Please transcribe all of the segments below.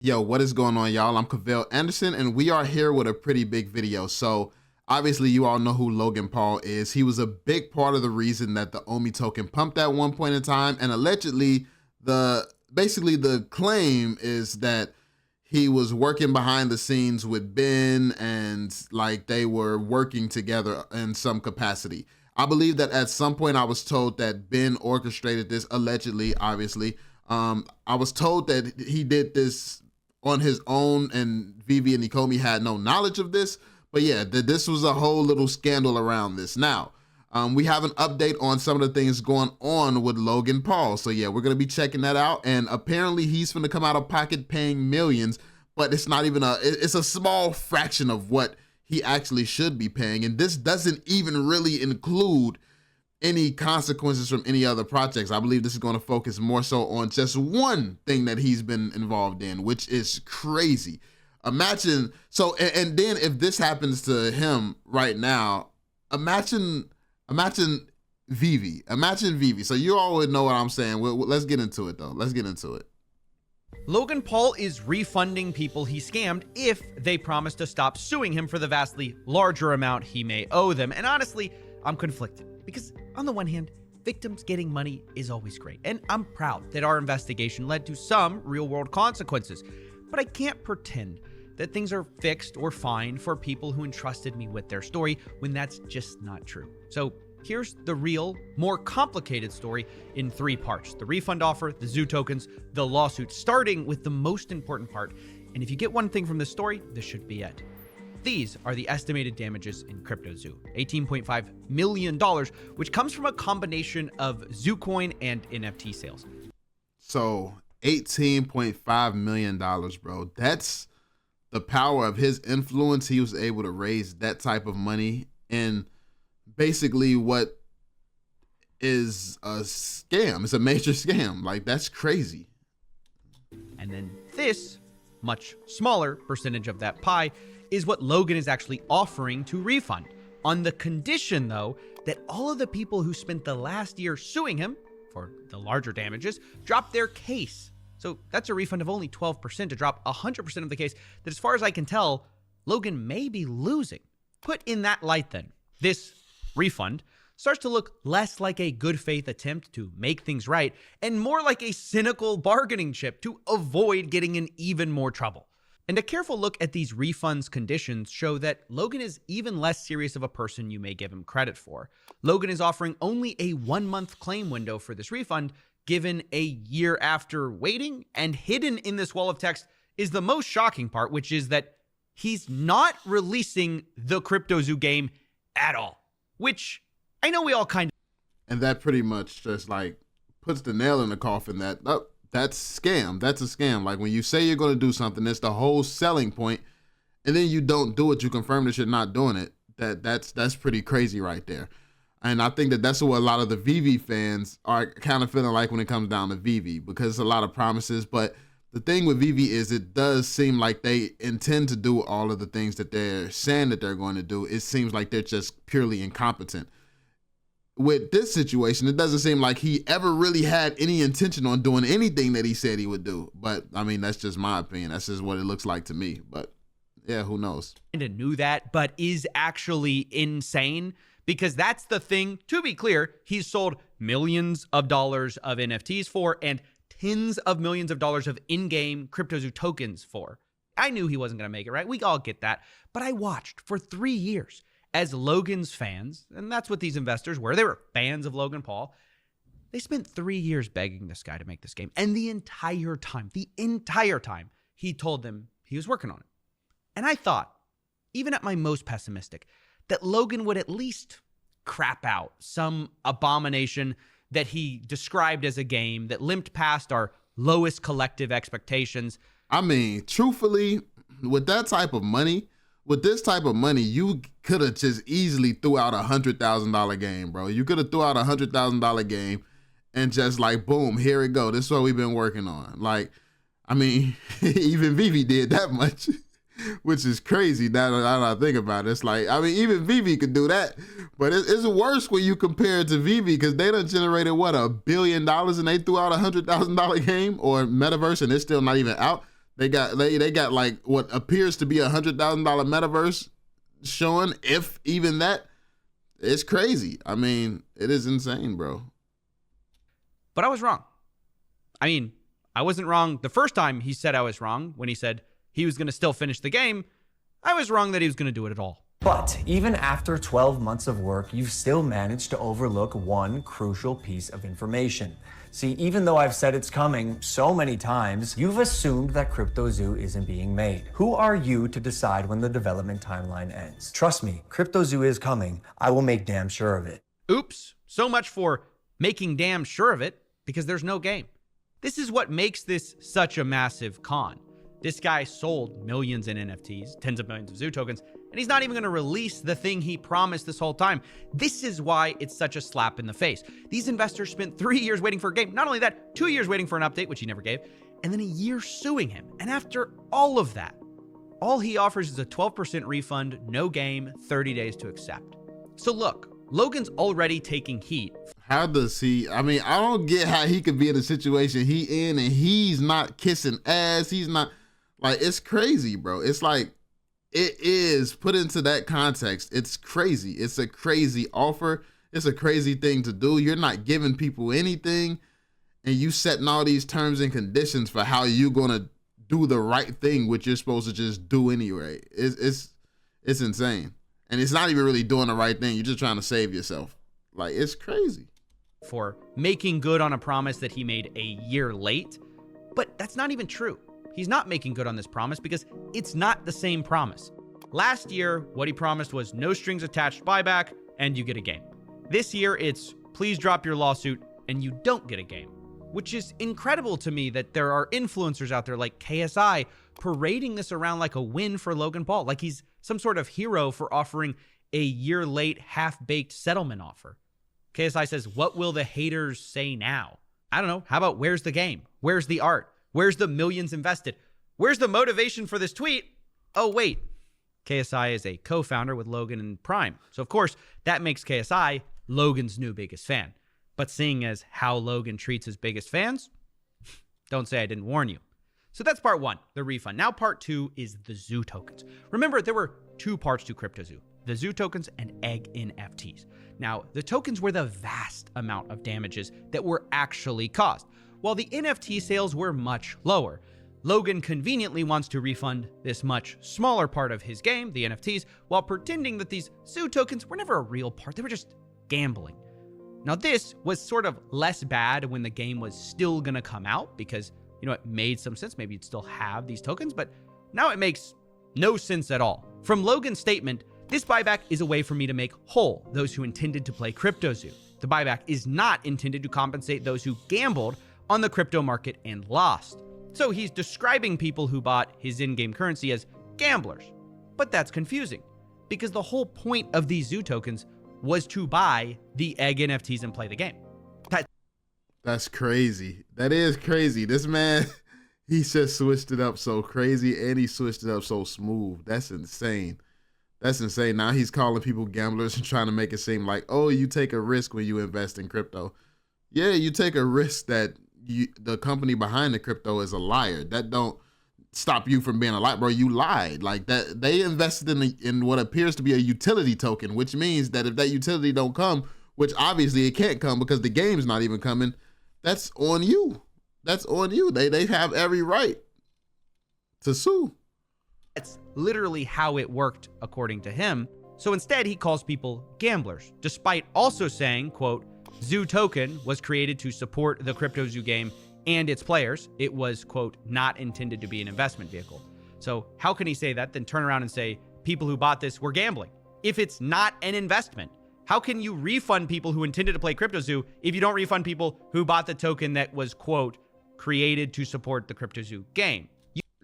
Yo, what is going on, y'all? I'm Cavell Anderson, and we are here with a pretty big video. So obviously you all know who Logan Paul is. He was a big part of the reason that the OMI token pumped at one point in time, and allegedly basically the claim is that he was working behind the scenes with Ben, and like they were working together in some capacity. I believe that at some point I was told that Ben orchestrated this, allegedly, obviously. I was told that he did this on his own, and VeVe and Ecomi had no knowledge of this. But yeah, this was a whole little scandal around this. Now, we have an update on some of the things going on with Logan Paul. So yeah, we're gonna be checking that out. And apparently he's gonna come out of pocket paying millions, but it's not even it's a small fraction of what he actually should be paying. And this doesn't even really include any consequences from any other projects. I believe this is going to focus more so on just one thing that he's been involved in, which is crazy. Imagine, so, and then if this happens to him right now, imagine VeVe. Imagine VeVe. So you all would know what I'm saying. Let's get into it though. Let's get into it. Logan Paul is refunding people he scammed if they promise to stop suing him for the vastly larger amount he may owe them. And honestly, I'm conflicted. Because on the one hand, victims getting money is always great, and I'm proud that our investigation led to some real-world consequences. But I can't pretend that things are fixed or fine for people who entrusted me with their story when that's just not true. So here's the real, more complicated story in 3 parts: the refund offer, the zoo tokens, the lawsuit, starting with the most important part. And if you get one thing from this story, this should be it. These are the estimated damages in CryptoZoo, $18.5 million, which comes from a combination of ZooCoin and NFT sales. So $18.5 million, bro. That's the power of his influence. He was able to raise that type of money in basically what is a scam. It's a major scam. Like, that's crazy. And then this much smaller percentage of that pie is what Logan is actually offering to refund, on the condition, though, that all of the people who spent the last year suing him for the larger damages drop their case. So that's a refund of only 12% to drop 100% of the case that, as far as I can tell, Logan may be losing. Put in that light, then, this refund starts to look less like a good faith attempt to make things right and more like a cynical bargaining chip to avoid getting in even more trouble. And a careful look at these refunds conditions show that Logan is even less serious of a person you may give him credit for. Logan is offering only a 1-month claim window for this refund, given a year after waiting, and hidden in this wall of text is the most shocking part, which is that he's not releasing the CryptoZoo game at all, which I know we all kind of... And that pretty much just like puts the nail in the coffin that, that's scam. That's a scam. Like, when you say you're going to do something, it's the whole selling point, and then you don't do it. You confirm that you're not doing it. That's pretty crazy right there. And I think that that's what a lot of the VeVe fans are kind of feeling like when it comes down to VeVe, because it's a lot of promises. But the thing with VeVe is it does seem like they intend to do all of the things that they're saying that they're going to do. It seems like they're just purely incompetent. With this situation, it doesn't seem like he ever really had any intention on doing anything that he said he would do. But I mean, that's just my opinion. That's just what it looks like to me. But yeah, who knows? Kind of knew that, but is actually insane, because that's the thing. To be clear, he's sold millions of dollars of NFTs for and tens of millions of dollars of in-game CryptoZoo tokens for. I knew he wasn't going to make it, right? We all get that. But I watched for 3 years as Logan's fans, and that's what these investors were. They were fans of Logan Paul. They spent 3 years begging this guy to make this game. And the entire time, he told them he was working on it. And I thought, even at my most pessimistic, that Logan would at least crap out some abomination that he described as a game that limped past our lowest collective expectations. I mean, truthfully, with that type of money, with this type of money, you could have just easily threw out $100,000 game, bro. You could have threw out $100,000 game and just like, boom, here it go. This is what we've been working on. Like, I mean, even VeVe did that much, which is crazy now that I think about it. It's like, I mean, even VeVe could do that, but it's worse when you compare it to VeVe, because they done generated, what, $1 billion, and they threw out $100,000 game or metaverse, and it's still not even out. They got like what appears to be $100,000 metaverse showing, if even that. It's crazy. I mean, it is insane, bro. But I was wrong. I mean, I wasn't wrong the first time he said I was wrong when he said he was going to still finish the game. I was wrong that he was going to do it at all. But even after 12 months of work, you've still managed to overlook one crucial piece of information. See, even though I've said it's coming so many times, you've assumed that CryptoZoo isn't being made. Who are you to decide when the development timeline ends? Trust me, CryptoZoo is coming. I will make damn sure of it. Oops, so much for making damn sure of it, because there's no game. This is what makes this such a massive con. This guy sold millions in NFTs, tens of millions of Zoo tokens, and he's not even going to release the thing he promised this whole time. This is why it's such a slap in the face. These investors spent 3 years waiting for a game. Not only that, 2 years waiting for an update, which he never gave, and then a year suing him. And after all of that, all he offers is a 12% refund, no game, 30 days to accept. So look, Logan's already taking heat. How does he, I mean, I don't get how he could be in a situation he in and he's not kissing ass. He's not, like, it's crazy, bro. It's like, it is put into that context. It's crazy. It's a crazy offer. It's a crazy thing to do. You're not giving people anything, and you setting all these terms and conditions for how you're gonna do the right thing, which you're supposed to just do anyway. It's insane, and it's not even really doing the right thing. You're just trying to save yourself. Like, it's crazy. For making good on a promise that he made a year late, but that's not even true. He's not making good on this promise because it's not the same promise. Last year, what he promised was no strings attached buyback and you get a game. This year, it's please drop your lawsuit and you don't get a game, which is incredible to me that there are influencers out there like KSI parading this around like a win for Logan Paul, like he's some sort of hero for offering a year late, half-baked settlement offer. KSI says, what will the haters say now? I don't know. How about where's the game? Where's the art? Where's the millions invested? Where's the motivation for this tweet? Oh, wait. KSI is a co-founder with Logan and Prime. So, of course, that makes KSI Logan's new biggest fan. But seeing as how Logan treats his biggest fans, don't say I didn't warn you. So that's part one, the refund. Now part two is the Zoo tokens. Remember, there were two parts to CryptoZoo, the Zoo tokens and Egg NFTs. Now, the tokens were the vast amount of damages that were actually caused, while the NFT sales were much lower. Logan conveniently wants to refund this much smaller part of his game, the NFTs, while pretending that these Zoo tokens were never a real part. They were just gambling. Now, this was sort of less bad when the game was still going to come out because, you know, it made some sense. Maybe you'd still have these tokens, but now it makes no sense at all. From Logan's statement, this buyback is a way for me to make whole those who intended to play CryptoZoo. The buyback is not intended to compensate those who gambled on the crypto market and lost. So he's describing people who bought his in-game currency as gamblers. But that's confusing because the whole point of these Zoo tokens was to buy the Egg NFTs and play the game. That's crazy. That is crazy. This man, he just switched it up so crazy and he switched it up so smooth. That's insane. That's insane. Now he's calling people gamblers and trying to make it seem like, oh, you take a risk when you invest in crypto. Yeah, you take a risk that the company behind the crypto is a liar. That don't stop you from being a liar, bro. You lied. Like that. They invested in what appears to be a utility token, which means that if that utility don't come, which obviously it can't come because the game's not even coming, that's on you. That's on you. They have every right to sue. That's literally how it worked, according to him. So instead, he calls people gamblers, despite also saying, quote, Zoo token was created to support the CryptoZoo game and its players. It was, quote, not intended to be an investment vehicle. So how can he say that, then turn around and say people who bought this were gambling? If it's not an investment, how can you refund people who intended to play CryptoZoo if you don't refund people who bought the token that was, quote, created to support the CryptoZoo game?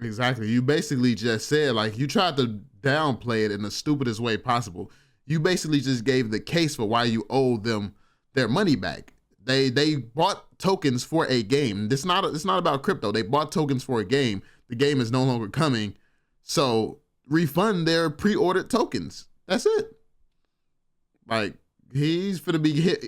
Exactly. You basically just said, like, you tried to downplay it in the stupidest way possible. You basically just gave the case for why you owe them their money back. They bought tokens for a game. It's not about crypto. They bought tokens for a game. The game is no longer coming. So refund their pre-ordered tokens. That's it. Like, he's finna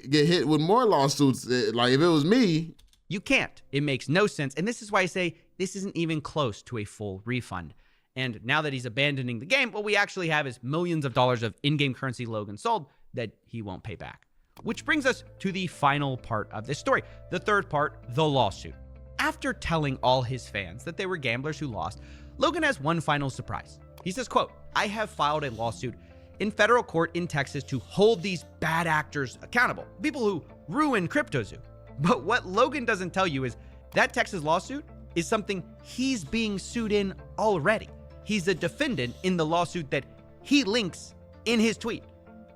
get hit with more lawsuits. Like, if it was me, You can't. It makes no sense. And this is why I say this isn't even close to a full refund. And now that he's abandoning the game, what we actually have is millions of dollars of in-game currency Logan sold that he won't pay back. Which brings us to the final part of this story, the third part, the lawsuit. After telling all his fans that they were gamblers who lost, Logan has one final surprise. He says, quote, "I have filed a lawsuit in federal court in Texas to hold these bad actors accountable, people who ruin CryptoZoo." But what Logan doesn't tell you is that Texas lawsuit is something he's being sued in already. He's a defendant in the lawsuit that he links in his tweet.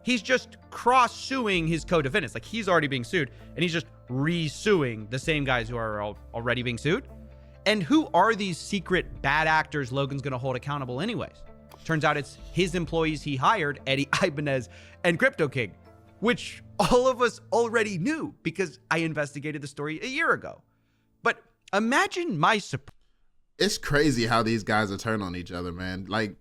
He's just cross-suing his co-defendants. Like, he's already being sued, and he's just re-suing the same guys who are already being sued. And who are these secret bad actors Logan's going to hold accountable anyways? Turns out it's his employees he hired, Eddie Ibanez and Crypto King, which all of us already knew because I investigated the story a year ago. But imagine my surprise. It's crazy how these guys are turned on each other, man. Like,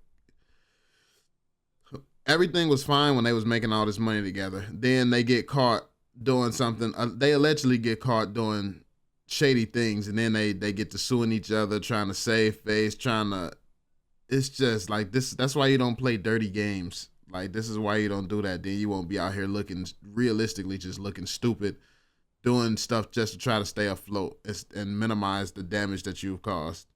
everything was fine when they was making all this money together. Then they get caught doing something. They allegedly get caught doing shady things, and then they get to suing each other, trying to save face, it's just like this. That's why you don't play dirty games. Like, this is why you don't do that. Then you won't be out here looking, realistically, just looking stupid, doing stuff just to try to stay afloat and minimize the damage that you've caused.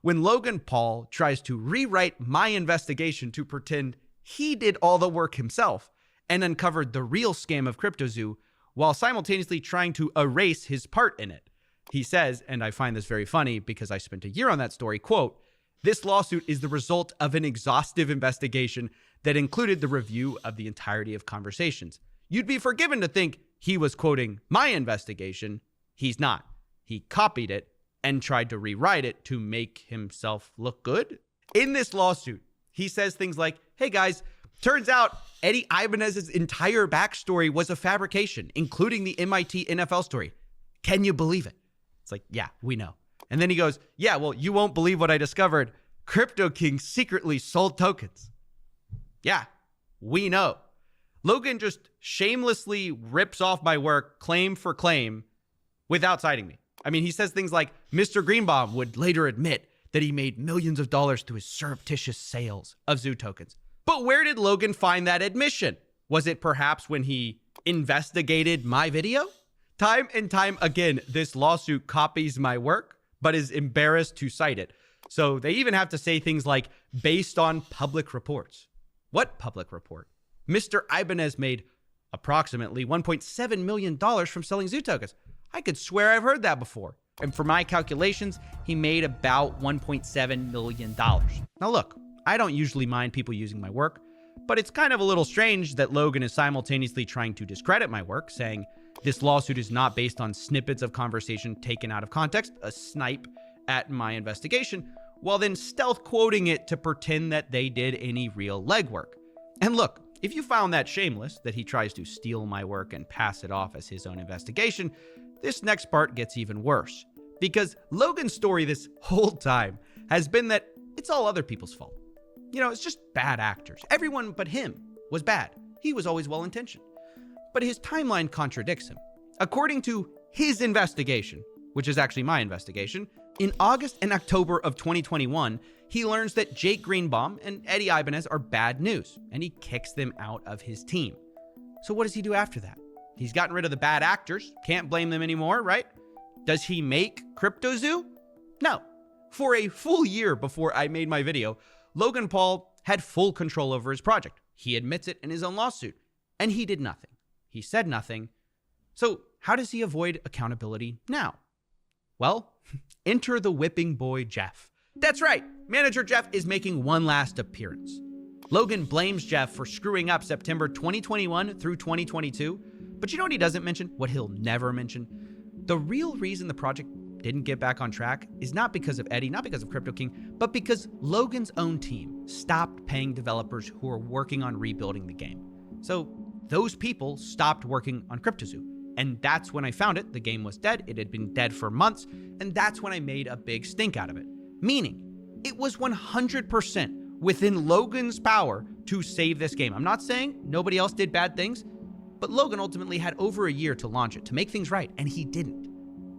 When Logan Paul tries to rewrite my investigation to pretend he did all the work himself and uncovered the real scam of CryptoZoo while simultaneously trying to erase his part in it. He says, and I find this very funny because I spent a year on that story, quote, "This lawsuit is the result of an exhaustive investigation that included the review of the entirety of conversations. You'd be forgiven to think he was quoting my investigation. He's not. He copied it and tried to rewrite it to make himself look good." In this lawsuit, he says things like, "Hey guys, turns out Eddie Ibanez's entire backstory was a fabrication, including the MIT NFL story. Can you believe it?" It's like, yeah, we know. And then he goes, "Yeah, well, you won't believe what I discovered. Crypto King secretly sold tokens." Yeah, we know. Logan just shamelessly rips off my work claim for claim without citing me. I mean, he says things like Mr. Greenbaum would later admit that he made millions of dollars through his surreptitious sales of Zoo tokens. But where did Logan find that admission? Was it perhaps when he investigated my video? Time and time again, this lawsuit copies my work, but is embarrassed to cite it. So they even have to say things like, based on public reports. What public report? Mr. Ibanez made approximately $1.7 million from selling Zoo tokens. I could swear I've heard that before. And for my calculations, he made about $1.7 million. Now look, I don't usually mind people using my work, but it's kind of a little strange that Logan is simultaneously trying to discredit my work, saying this lawsuit is not based on snippets of conversation taken out of context, a snipe at my investigation, while then stealth quoting it to pretend that they did any real legwork. And look, if you found that shameless, that he tries to steal my work and pass it off as his own investigation, this next part gets even worse. Because Logan's story this whole time has been that it's all other people's fault. You know, it's just bad actors. Everyone but him was bad. He was always well-intentioned. But his timeline contradicts him. According to his investigation, which is actually my investigation, in August and October of 2021, he learns that Jake Greenbaum and Eddie Ibanez are bad news, and he kicks them out of his team. So what does he do after that? He's gotten rid of the bad actors, can't blame them anymore, right? Does he make CryptoZoo? No. For a full year before I made my video, Logan Paul had full control over his project. He admits it in his own lawsuit, and he did nothing. He said nothing. So how does he avoid accountability now? Well, enter the whipping boy Jeff. That's right, manager Jeff is making one last appearance. Logan blames Jeff for screwing up September 2021 through 2022, but you know what he doesn't mention? What he'll never mention? The real reason the project didn't get back on track is not because of Eddie, not because of Crypto King, but because Logan's own team stopped paying developers who are working on rebuilding the game. So those people stopped working on CryptoZoo. And that's when I found it. The game was dead. It had been dead for months. And that's when I made a big stink out of it. Meaning, it was 100% within Logan's power to save this game. I'm not saying nobody else did bad things, But Logan ultimately had over a year to launch it, to make things right, and he didn't.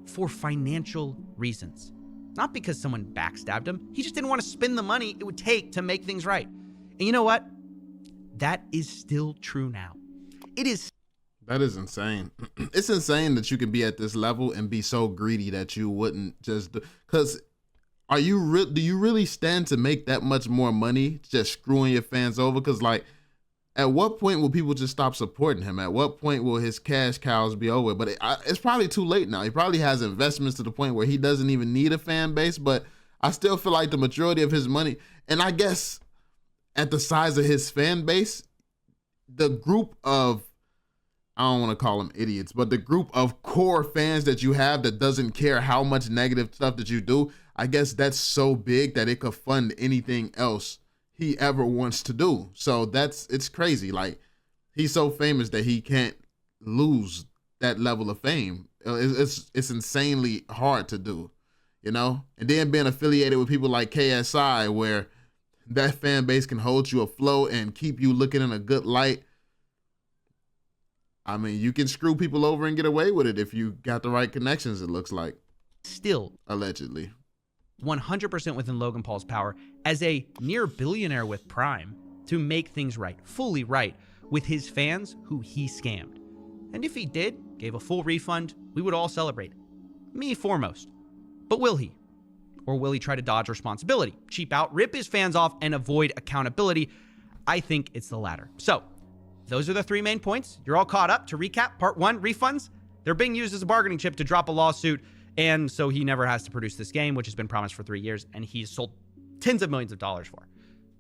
For financial reasons. Not because someone backstabbed him, he just didn't want to spend the money it would take to make things right. And you know what? That is still true now. It is. That is insane. It's insane that you can be at this level and be so greedy that you wouldn't just, because do you really stand to make that much more money just screwing your fans over? Because like, at what point will people just stop supporting him? At what point will his cash cows be over? But it's probably too late now. He probably has investments to the point where he doesn't even need a fan base, but I still feel like the majority of his money, and I guess at the size of his fan base, the group of, I don't want to call them idiots, but the group of core fans that you have that doesn't care how much negative stuff that you do, I guess that's so big that it could fund anything else he ever wants to do. So it's crazy. Like, he's so famous that he can't lose that level of fame. It's insanely hard to do, you know? And then being affiliated with people like KSI, where that fan base can hold you afloat and keep you looking in a good light. I mean, you can screw people over and get away with it if you got the right connections, it looks like. Still. Allegedly. 100% within Logan Paul's power as a near billionaire with Prime to make things right, fully right, with his fans who he scammed. And if he gave a full refund, we would all celebrate. Me foremost. But will he? Or will he try to dodge responsibility, cheap out, rip his fans off, and avoid accountability? I think it's the latter. So, those are the three main points. You're all caught up. To recap, part one, refunds. They're being used as a bargaining chip to drop a lawsuit, and so he never has to produce this game, which has been promised for 3 years, and he's sold tens of millions of dollars for.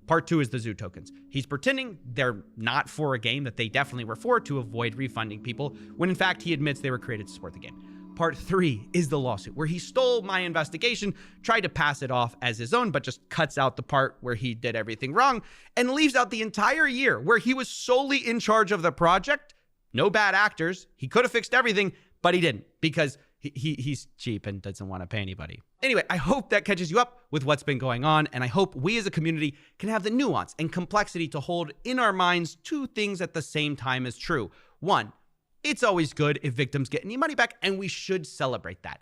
Part two is the zoo tokens. He's pretending they're not for a game that they definitely were for to avoid refunding people, when in fact he admits they were created to support the game. Part three is the lawsuit, where he stole my investigation, tried to pass it off as his own, but just cuts out the part where he did everything wrong and leaves out the entire year where he was solely in charge of the project. No bad actors. He could have fixed everything, but he didn't because he's cheap and doesn't want to pay anybody. Anyway, I hope that catches you up with what's been going on, and I hope we as a community can have the nuance and complexity to hold in our minds two things at the same time as true. One, it's always good if victims get any money back, and we should celebrate that.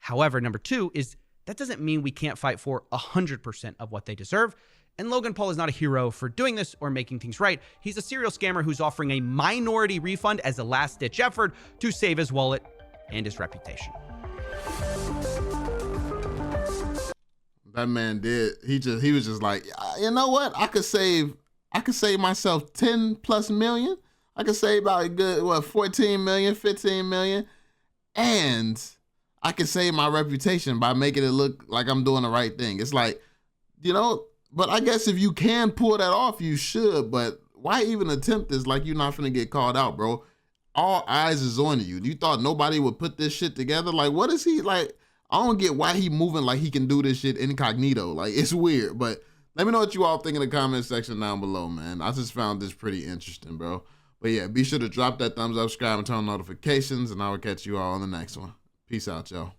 However, number two is that doesn't mean we can't fight for 100% of what they deserve. And Logan Paul is not a hero for doing this or making things right. He's a serial scammer who's offering a minority refund as a last-ditch effort to save his wallet and his reputation. That man did. He was just like, you know what? I could save myself 10 plus million. I could save about a good, 14 million, 15 million. And I could save my reputation by making it look like I'm doing the right thing. It's like, you know, but I guess if you can pull that off, you should. But why even attempt this? Like, you're not finna get called out, bro. All eyes is on you. You thought nobody would put this shit together? Like, what is he like? I don't get why he moving like he can do this shit incognito. Like, it's weird. But let me know what you all think in the comment section down below, man. I just found this pretty interesting, bro. But yeah, be sure to drop that thumbs up, subscribe, and turn on notifications, and I will catch you all on the next one. Peace out, y'all.